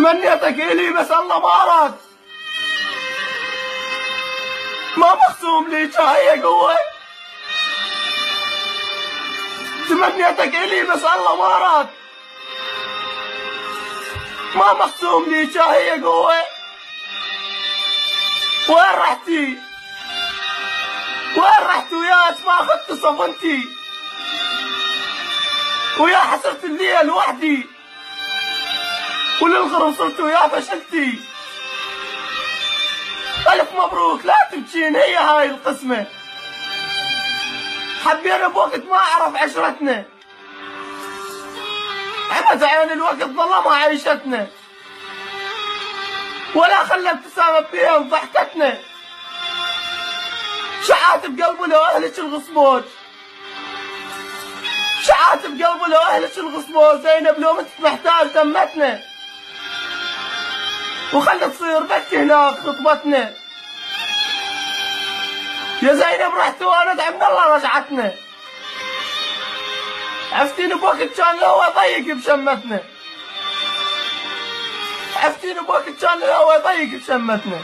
تمنيتك إلي بس الله ما أراد. ما مخصوم لي شاي قوة. تمنيتك إلي بس الله ما أراد. ما مخصوم لي شاي قوة. وين رحتي؟ وين رحت وياك ما أخذت صفنتي؟ ويا حسرت الليل وحدي، وللغرب صرت ويا فشلتي. ألف مبروك لا تبكين، هي هاي القسمة. حبينا بوقت ما أعرف عشرتنا، عمت عين الوقت ظلمها عيشتنا، ولا خلى ابتسامة بيها وضحكتنا. شعات بقلبه لو أهلك الغصبوج، شعات بقلبه لو أهلك الغصبوج. زينب لو مت محتاج دمتنا، وخلت تصير بكي هناك خطبتنا. يا زينب رحت وانا ادعي من الله رجعتنا. عفتيني بوقت كان الهوى ضيق بشمتنا، عفتيني بوقت كان الهوى ضيق بشمتنا.